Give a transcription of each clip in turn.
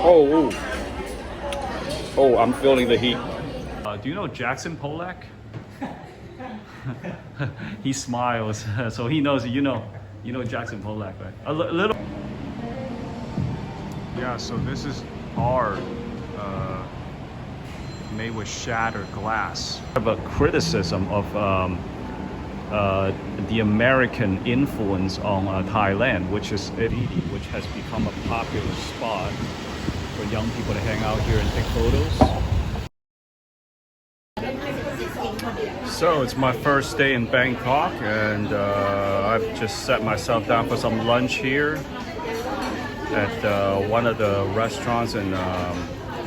Oh, ooh. Oh, I'm feeling the heat. Do you know Jackson Polak? He smiles, so he knows. You know Jackson Polak, right? A little. Yeah. So this is art made with shattered glass. I have a criticism of the American influence on Thailand, which has become a popular spot for young people to hang out here and take photos. So it's my first day in Bangkok, and I've just set myself down for some lunch here at one of the restaurants in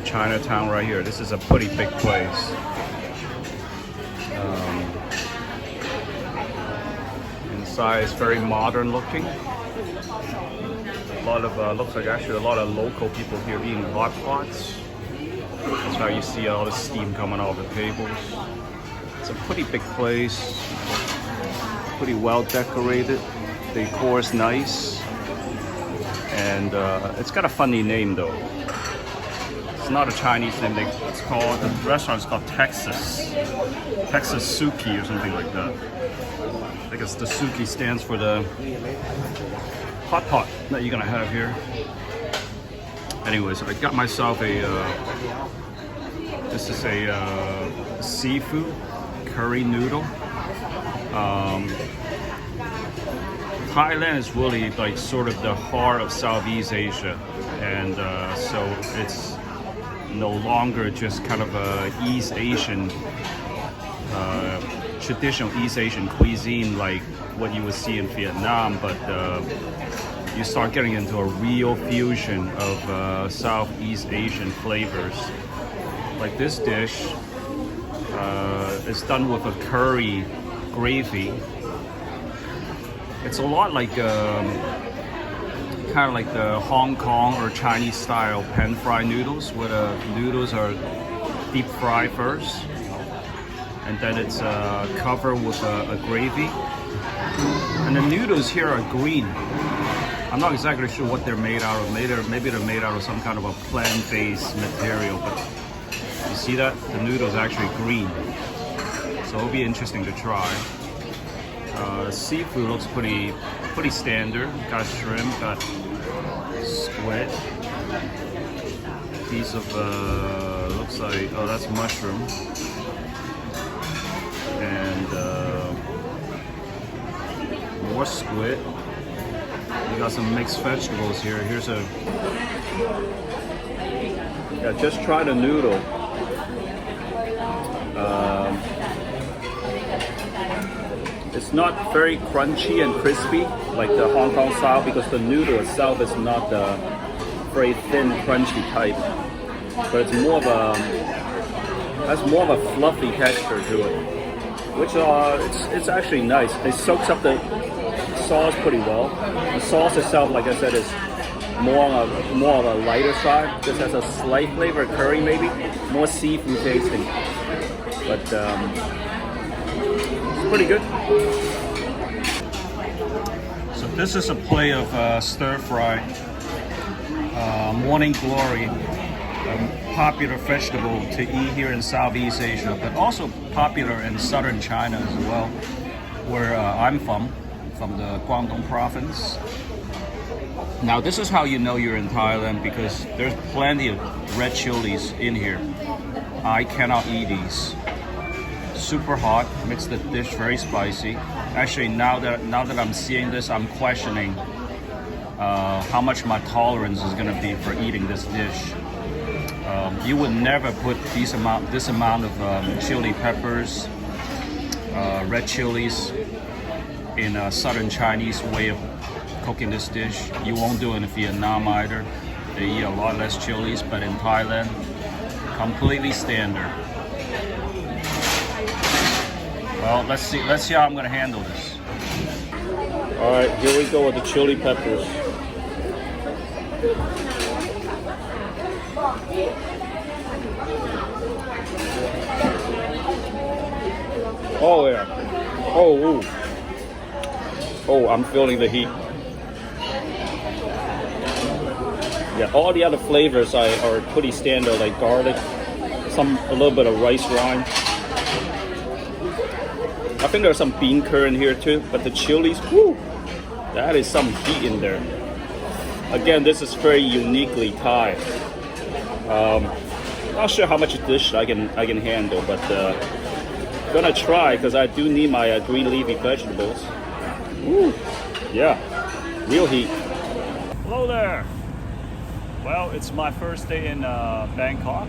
Chinatown right here. This is a pretty big place. Inside is very modern looking. A lot of looks like actually a lot of local people here eating hot pots. That's how you see all the steam coming off the tables. It's a pretty big place, pretty well decorated. The decor is nice, and it's got a funny name though. It's not a Chinese name. The restaurant's called Texas Suki or something like that. I guess the Suki stands for the hot pot that you're gonna have here. Anyways, I got myself this is a seafood curry noodle. Thailand is really like sort of the heart of Southeast Asia, and so it's no longer just kind of a East Asian, traditional East Asian cuisine like what you would see in Vietnam, but you start getting into a real fusion of Southeast Asian flavors. Like this dish is done with a curry gravy. It's a lot like kind of like the Hong Kong or Chinese style pan fried noodles, where the noodles are deep fried first, and then it's covered with a gravy. And the noodles here are green. I'm not exactly sure what they're made out of. Maybe they're made out of some kind of a plant-based material, but you see that? The noodle's actually green. So it'll be interesting to try. Seafood looks pretty standard. Got shrimp, got squid. Piece of looks like, oh, that's mushroom. And more squid. You got some mixed vegetables here. Here's a just try the noodle. It's not very crunchy and crispy like the Hong Kong style, because the noodle itself is not the very thin, crunchy type, but it's more of has more of a fluffy texture to it, which it's actually nice. It soaks up the sauce pretty well. The sauce itself, like I said, is more of a lighter side. This has a slight flavor of curry, maybe more seafood tasting, but it's pretty good. So this is a plate of stir fry, morning glory, a popular vegetable to eat here in Southeast Asia, but also popular in southern China as well, where I'm from the Guangdong province. Now this is how you know you're in Thailand, because there's plenty of red chilies in here. I cannot eat these. Super hot, makes the dish very spicy. Actually, now that I'm seeing this, I'm questioning how much my tolerance is going to be for eating this dish. You would never put this amount of chili peppers, red chilies, in a southern Chinese way of cooking this dish. You won't do it in Vietnam either. They eat a lot less chilies, but in Thailand, completely standard. Well, let's see how I'm gonna handle this. All right, here we go with the chili peppers. Oh yeah. Oh, ooh. Oh, I'm feeling the heat. Yeah, all the other flavors are pretty standard, like garlic, a little bit of rice wine. I think there's some bean curd in here too, but the chilies, whoo, that is some heat in there. Again, this is very uniquely Thai. Not sure how much dish I can handle, but gonna try because I do need my green leafy vegetables. Woo, yeah, real heat. Hello there. Well, it's my first day in Bangkok,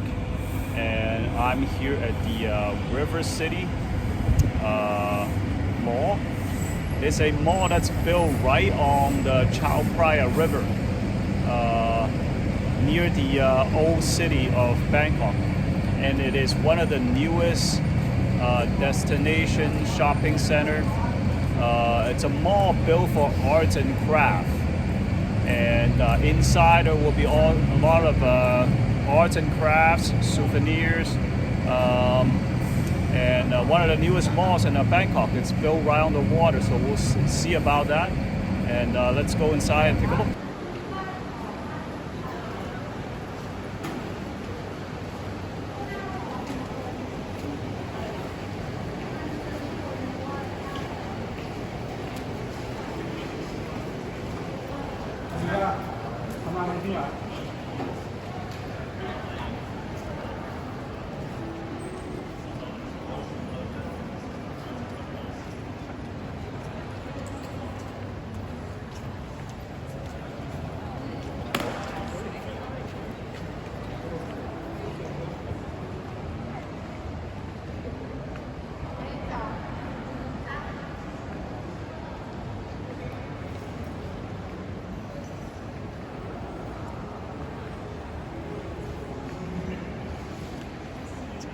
and I'm here at the River City Mall. It's a mall that's built right on the Chao Phraya River, near the old city of Bangkok, and it is one of the newest destination shopping center. It's a mall built for arts and craft, and inside there will be a lot of arts and crafts, souvenirs, and one of the newest malls in Bangkok. It's built right on the water, so we'll see about that. And let's go inside and take a look.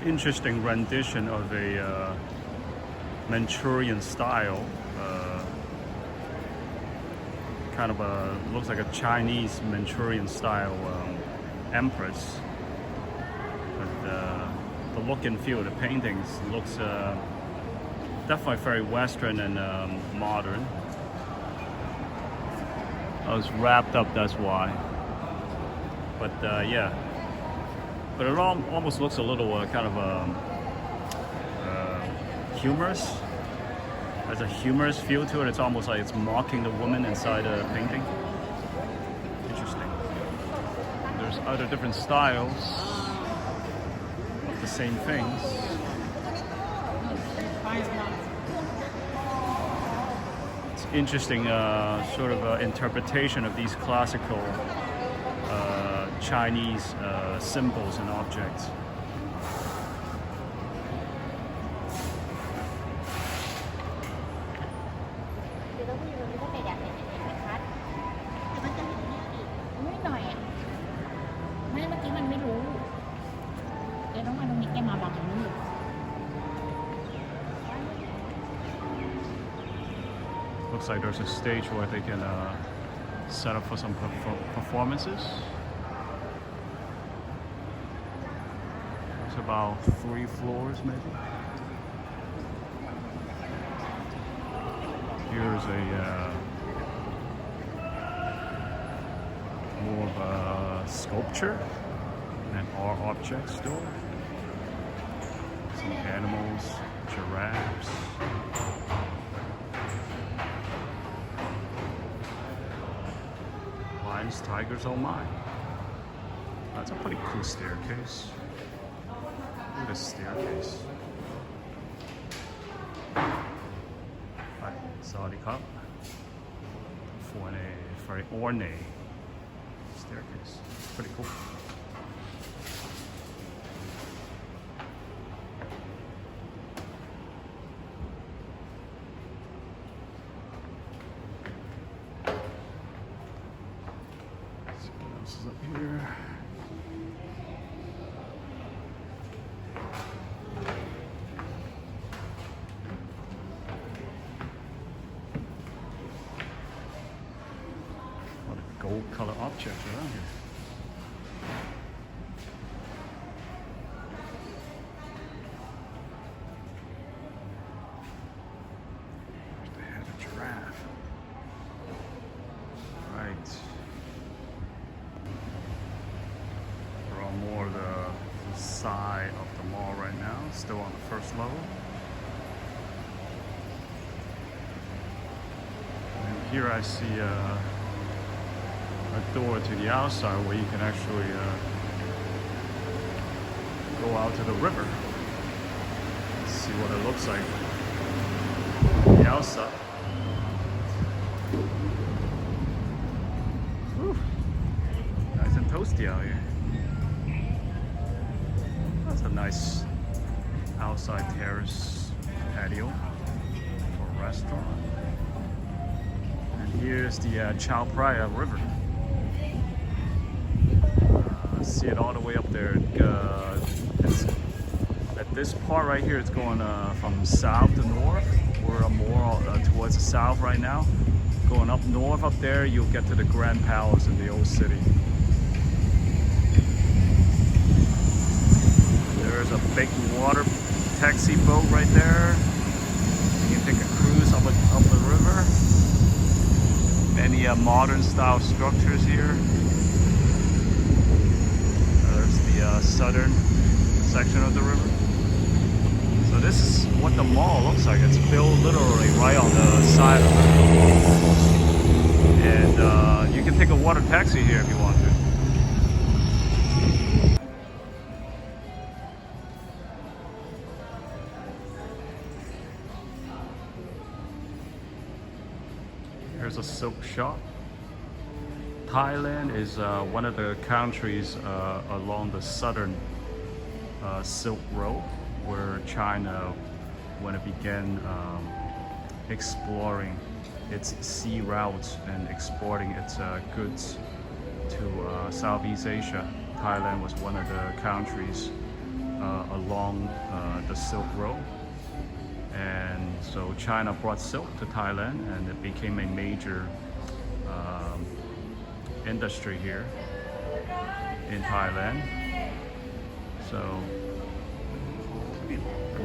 Interesting rendition of a Manchurian style, kind of looks like a Chinese Manchurian style empress. But the look and feel of the paintings looks definitely very Western and modern. I was wrapped up, that's why. But yeah. But it almost looks a little kind of humorous. There's a humorous feel to it. It's almost like it's mocking the woman inside a painting. Interesting. There's other different styles of the same things. It's interesting sort of interpretation of these classical Chinese symbols and objects. Looks like there's a stage where they can set up for some performances. It's about 3 floors maybe. Here's a more of a sculpture and art object store. Some animals, giraffes. Lions, tigers, oh my. That's a pretty cool staircase. Look at this staircase. Hi, Saudi cup for a very ornate staircase. Pretty cool. Let's see what else is up here. Gold color objects around here. outside of the mall right now, still on the first level. And here I see a door to the outside where you can actually go out to the river. Let's see what it looks like on the outside. Whew. Nice and toasty out here. That's a nice outside terrace patio for a restaurant. And here's the Chao Phraya River. See it all the way up there. At this part right here, it's going from south to north. We're more towards the south right now. Going up north up there, you'll get to the Grand Palace in the old city. There's a big water taxi boat right there. You can take a cruise up the river. Many modern style structures here. There's the southern section of the river. So this is what the mall looks like. It's built literally right on the side of the river. And you can take a water taxi here if you want to. Here's a silk shop. Thailand is one of the countries along the southern Silk Road, where China, when it began exploring its sea routes and exporting its goods to Southeast Asia, Thailand was one of the countries along the Silk Road. And so China brought silk to Thailand, and it became a major industry here in Thailand. So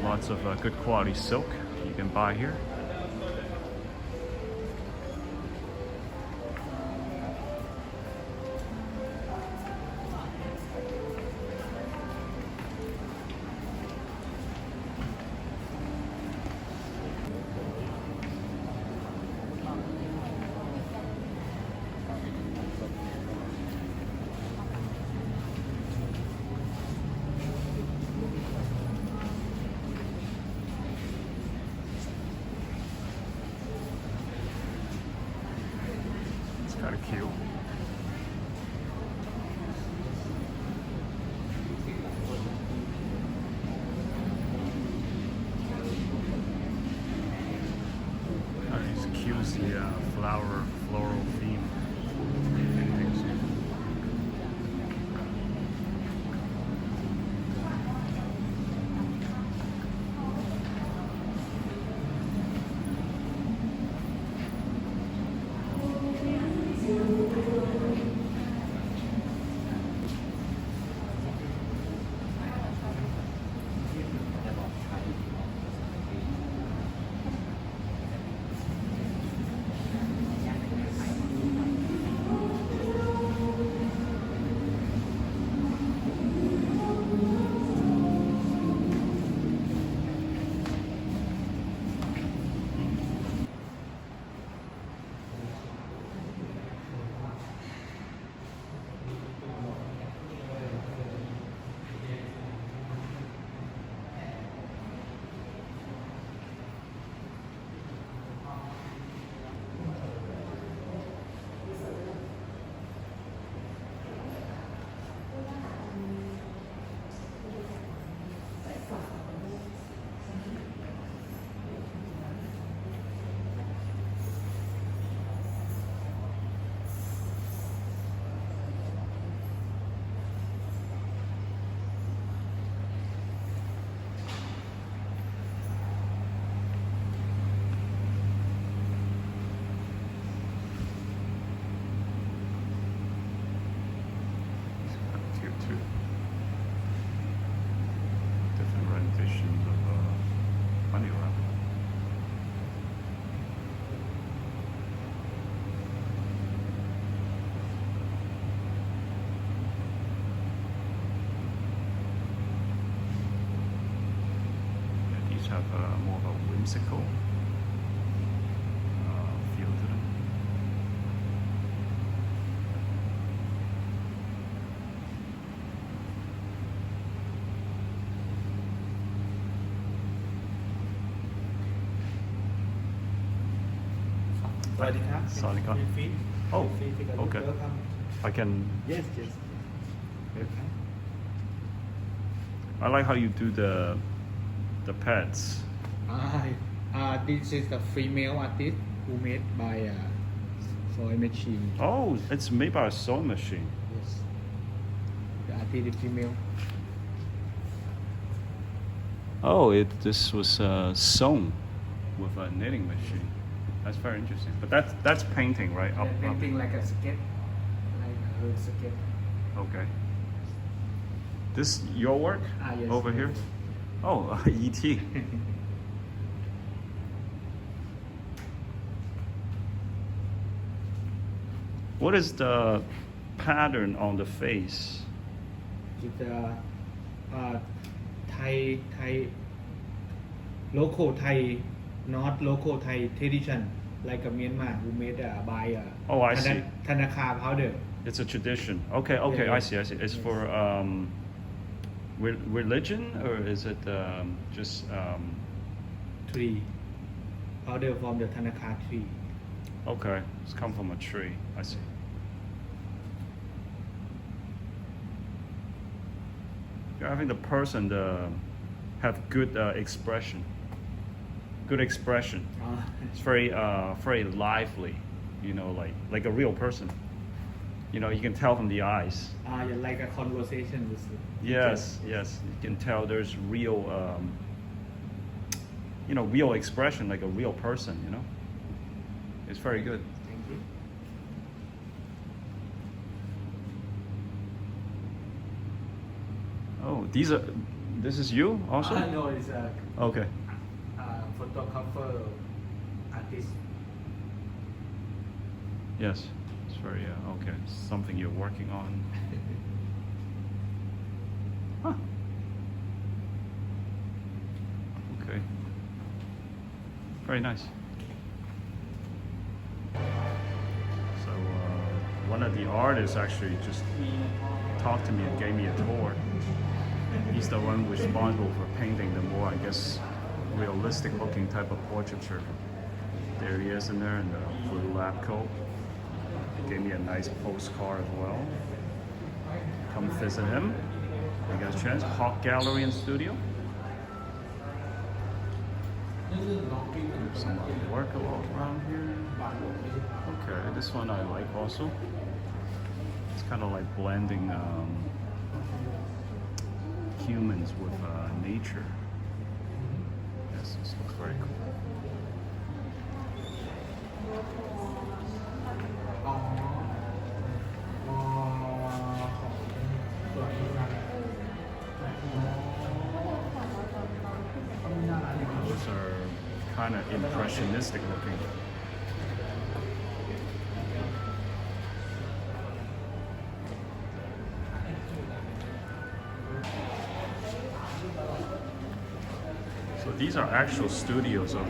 lots of good quality silk you can buy here. Kind of cute. These cutesy floral theme paintings. more of a whimsical feel to them. Sorry, oh, okay. I can. Yes. I like how you do the pets. This is the female artist who made by a sewing machine. Oh, it's made by a sewing machine. Yes. The artist is female. Oh, this was sewn with a knitting machine. That's very interesting. But that's painting, right? Painting like a sketch, like a sketch. Okay. This your work? Yes. Over here? Oh, E.T. What is the pattern on the face? It's Thai local Thai, not local Thai tradition, like a Myanmar who made by Oh, I see. Tanaka powder. It's a tradition. Okay, Yeah. I see. It's Yes. for religion, or is it just Tree powder from the Tanaka tree. okay? It's come from a tree. I see. You're having the person have good expression. Good expression. It's very very lively. You know, like a real person. You know, you can tell from the eyes. Yeah, like a conversation with you. Yes. You can tell there's real, real expression, like a real person, you know? It's very good. Thank you. Oh, this is you also? No, it's a Okay. photographer artist. Yes. It's very, okay. Something you're working on. Huh. Okay. Very nice. So, one of the artists actually just talked to me and gave me a tour. He's the one responsible for painting the more, I guess, realistic looking type of portraiture. There he is in there in the blue lab coat. Gave me a nice postcard as well. Come visit him. You got a chance. Hawk Gallery and Studio. There's some work around here. Okay, this one I like also. It's kind of like blending humans with nature. Yes, this looks very cool. Those are kind of impressionistic looking. So these are actual studios of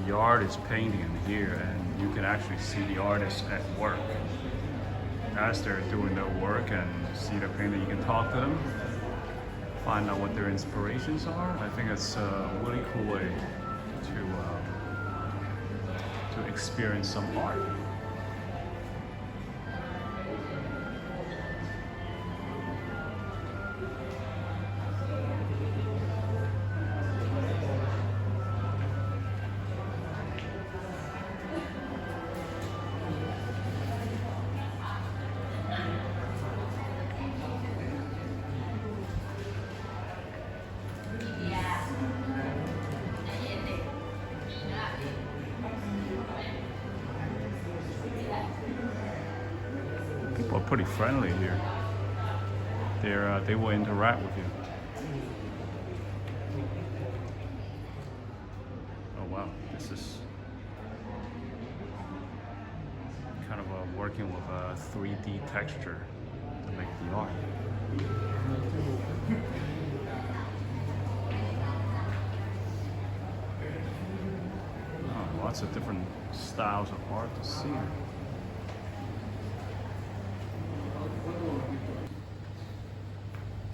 the artists painting in here, and you can actually see the artists at work. As they're doing their work and see their painting, you can talk to them, find out what their inspirations are. I think it's a really cool way to experience some art. People are pretty friendly here. They will interact with you. Oh wow, this is kind of working with a 3D texture to make the art. lots of different styles of art to see.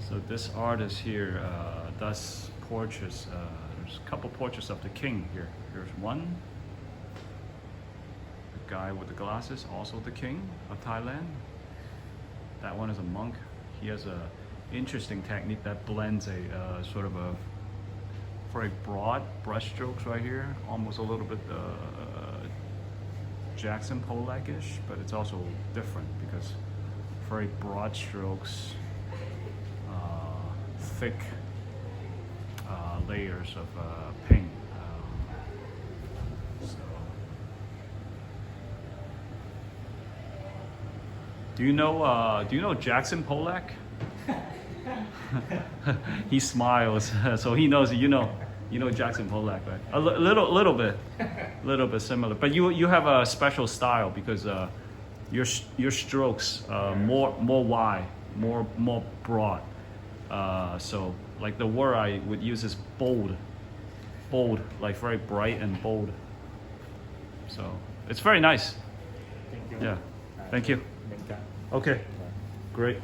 So this artist here does portraits. There's a couple portraits of the king here. Here's one. The guy with the glasses, also the king of Thailand. That one is a monk. He has a interesting technique that blends a sort of a very broad brush strokes right here, almost a little bit Jackson Pollock-ish, but it's also different because very broad strokes, thick layers of paint. Do you know Jackson Pollock? He smiles, so he knows. You know Jackson Pollock, right? A little bit similar. But you have a special style because your strokes more wide, more broad. So like the word I would use is bold, like very bright and bold. So it's very nice. Thank you. Yeah, thank you. Okay, great.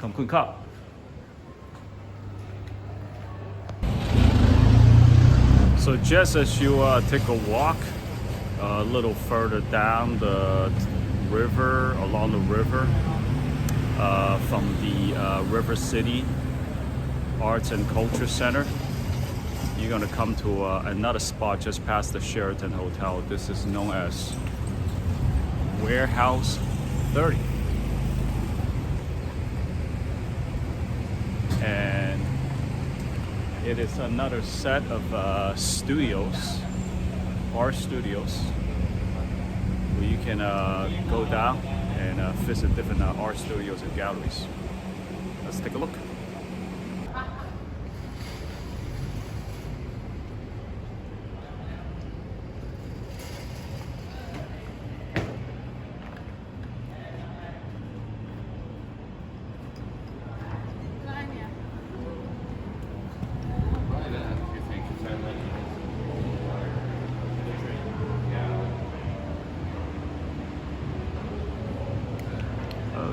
ขอบคุณครับ So just as you take a walk a little further down the river, along the river, from the River City Arts and Culture Center, you're gonna come to another spot just past the Sheraton Hotel. This is known as Warehouse 30. And it is another set of studios, art studios, where you can go down and visit different art studios and galleries. Let's take a look.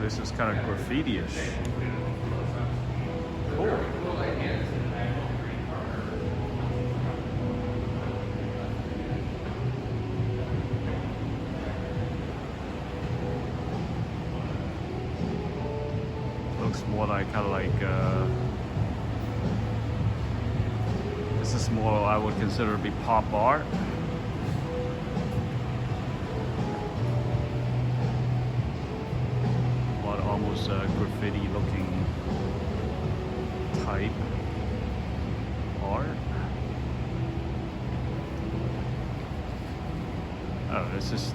This is kind of graffiti-ish. Cool. Looks more like kind of like this is more I would consider to be pop art. Almost graffiti looking type art. Oh, this is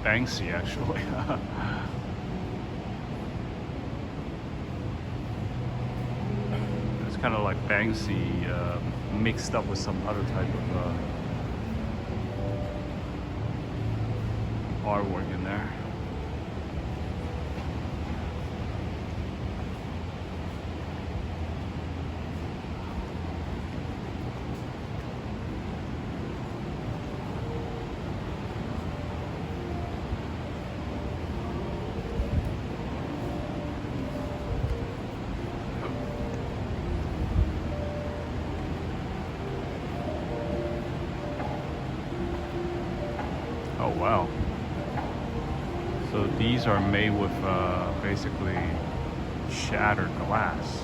Banksy actually. It's kind of like Banksy mixed up with some other type of artwork in there. Oh wow. So these are made with basically shattered glass.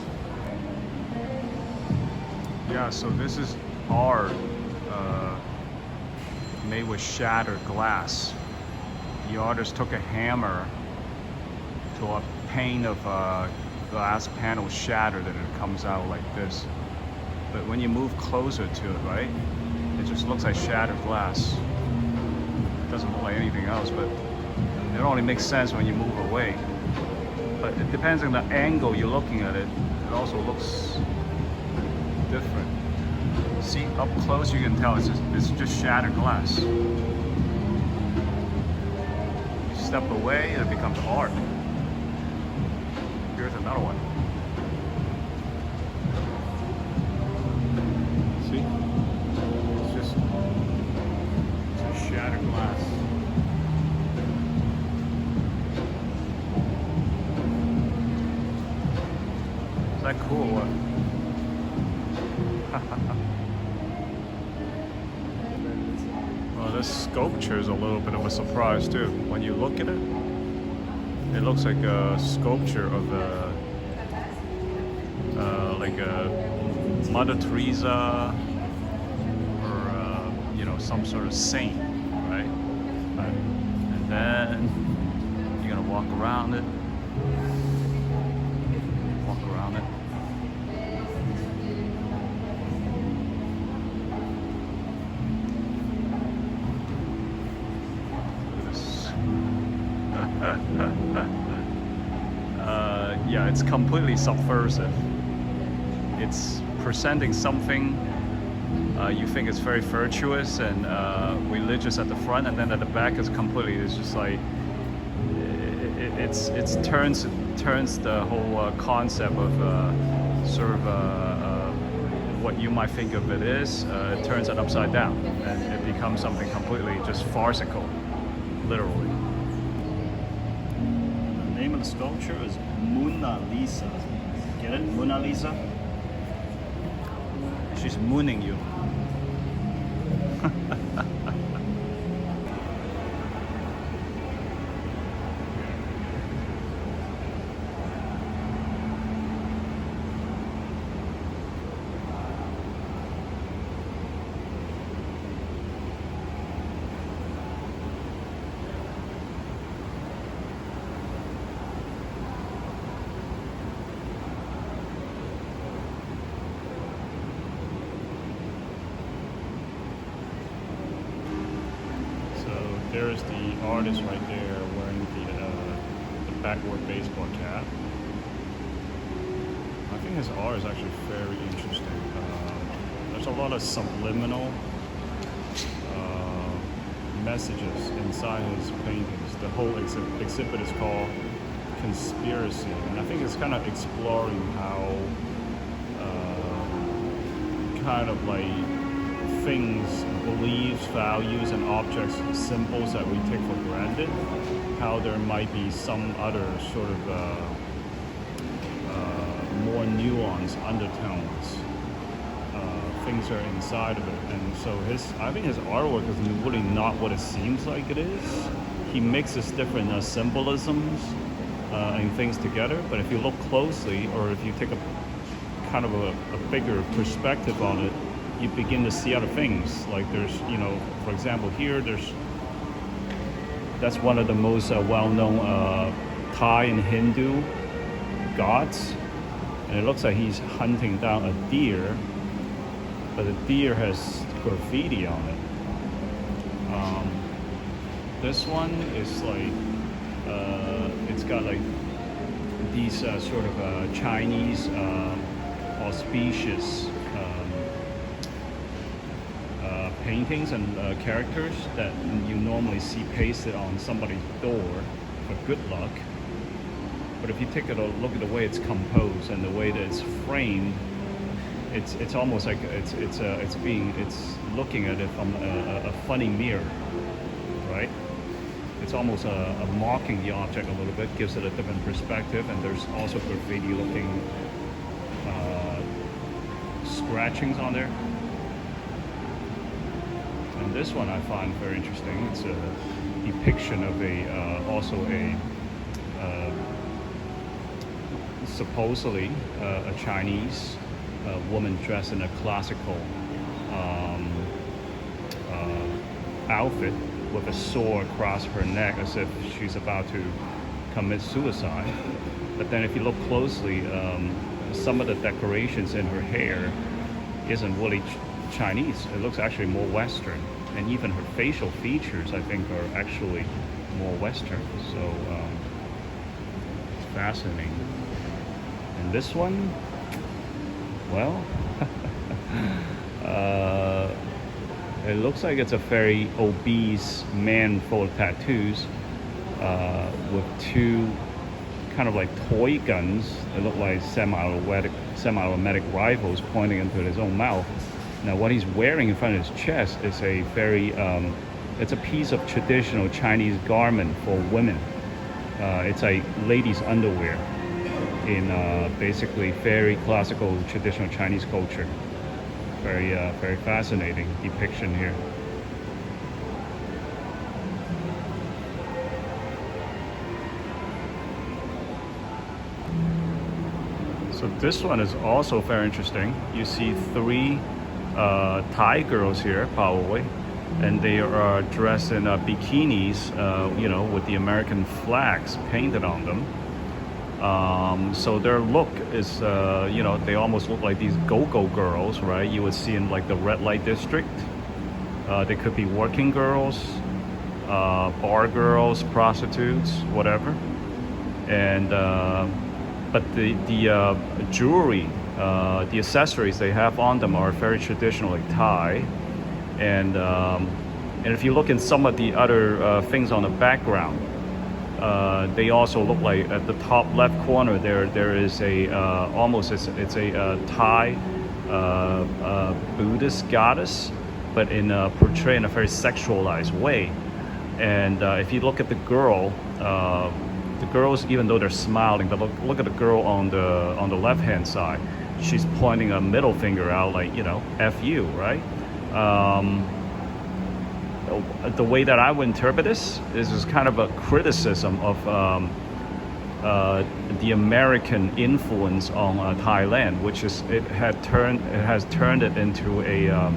Yeah, so this is art made with shattered glass. The artist took a hammer to a pane of glass panel shattered and it comes out like this. But when you move closer to it, right, it just looks like shattered glass. It doesn't look like anything else, but it only makes sense when you move away. But it depends on the angle you're looking at it. It also looks different. See, up close you can tell it's just shattered glass. You step away and it becomes art. Here's another one. See? It's just shattered Is that cool? Well, this sculpture is a little bit of a surprise too. When you look at it, it looks like a sculpture of like a Mother Teresa or some sort of saint, right? And then you're gonna walk around it. Yeah, it's completely subversive. It's presenting something you think is very virtuous and religious at the front, and then at the back is completely. It's just like it turns the whole concept of sort of what you might think of it is. It turns it upside down, and it becomes something completely just farcical, literally. The name of the sculpture is Mona Lisa. Get it? Mona Lisa? She's mooning you. There's the artist right there wearing the backward baseball cap. I think his art is actually very interesting. There's a lot of subliminal messages inside his paintings. The whole exhibit is called Conspiracy, and I think it's kind of exploring how kind of like things, beliefs, values, and objects, symbols that we take for granted, how there might be some other sort of more nuanced undertones. Things are inside of it, and so I think his artwork is really not what it seems like it is. He mixes different symbolisms and things together, but if you look closely, or if you take a kind of a bigger perspective on it, you begin to see other things. Like there's, for example, here that's one of the most well-known Thai and Hindu gods, and it looks like he's hunting down a deer, but the deer has graffiti on it. This one is like it's got like these sort of Chinese auspicious paintings and characters that you normally see pasted on somebody's door for good luck. But if you take a look at the way it's composed and the way that it's framed, it's almost like it's looking at it from a funny mirror, right? It's almost mocking the object a little bit, gives it a different perspective, and there's also graffiti looking scratchings on there. And this one I find very interesting. It's a depiction of also a supposedly a Chinese woman dressed in a classical outfit with a sword across her neck as if she's about to commit suicide. But then if you look closely, some of the decorations in her hair isn't really Chinese. It looks actually more Western, and even her facial features, I think, are actually more Western. So it's fascinating. And this one, well, it looks like it's a very obese man full of tattoos, with two kind of like toy guns that look like semi-automatic rifles pointing into his own mouth. Now, what he's wearing in front of his chest is a very, it's a piece of traditional Chinese garment for women. It's a ladies' underwear. in basically very classical traditional Chinese culture. Very fascinating depiction here. So this one is also very interesting. You see three Thai girls here, probably, and they are dressed in bikinis, with the American flags painted on them. So their look is, they almost look like these go-go girls, right? You would see in like the red light district. They could be working girls, bar girls, prostitutes, whatever. And but the jewelry, the accessories they have on them are very traditionally Thai. And if you look in some of the other things on the background, they also look like at the top left corner there is a it's a Thai Buddhist goddess, but portrayed in a very sexualized way. And if you look at the girls, even though they're smiling, but look at the girl on the left hand side. She's pointing a middle finger out, like, F you, right? The way that I would interpret this is kind of a criticism of the American influence on Thailand, which is it has turned it into a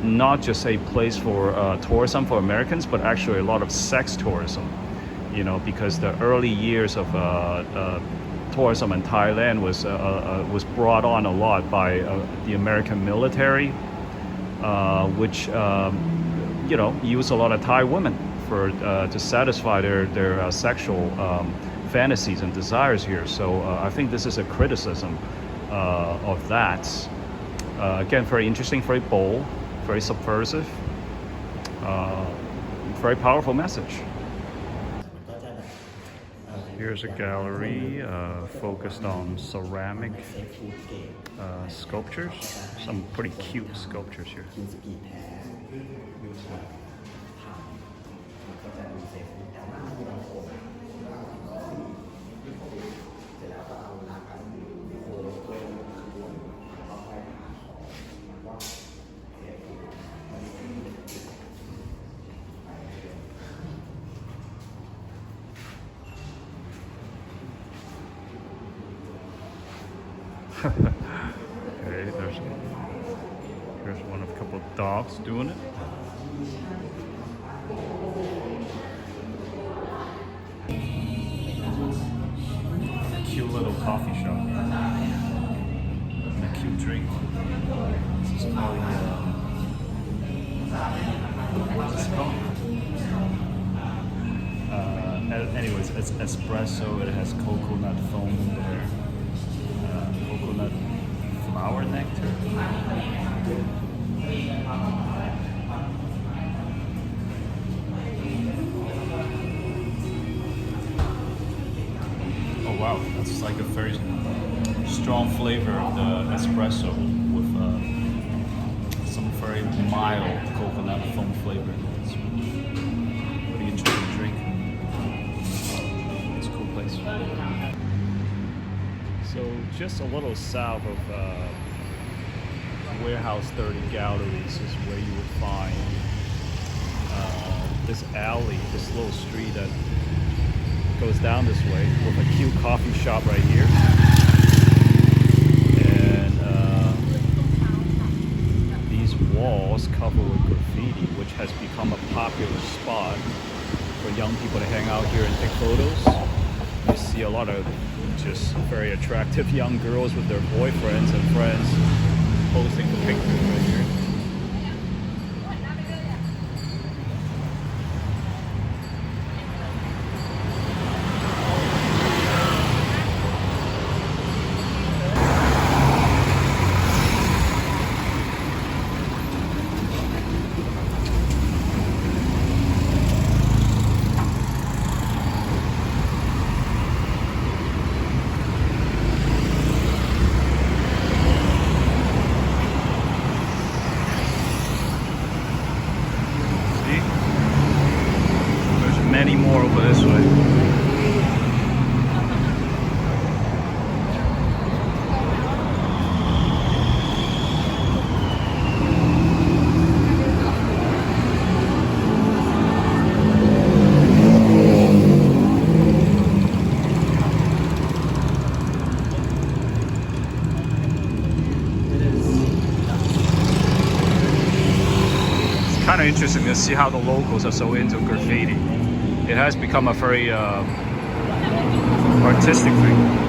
not just a place for tourism for Americans, but actually a lot of sex tourism. Because the early years of tourism in Thailand was brought on a lot by the American military, which use a lot of Thai women to satisfy their sexual fantasies and desires here. So I think this is a criticism of that. Again, very interesting, very bold, very subversive, very powerful message. Here's a gallery focused on ceramic sculptures. Some pretty cute sculptures here. Okay, here's one of a couple of dogs doing it. Cute little coffee shop. And a cute drink. This is called what's this called? Anyways, it's espresso. It has coconut foam in there. Coconut flower nectar. Oh wow, that's like a very strong flavor of the espresso with some very mild coconut foam flavor. It's a pretty interesting drink. It's a cool place. So just a little south of Warehouse 30 Galleries is where you would find this alley, this little street that goes down this way with a cute coffee shop right here. And these walls covered with graffiti, which has become a popular spot for young people to hang out here and take photos. You see a lot of just very attractive young girls with their boyfriends and friends posting for pictures right here. of interesting to see how the locals are so into graffiti. It has become a very artistic thing.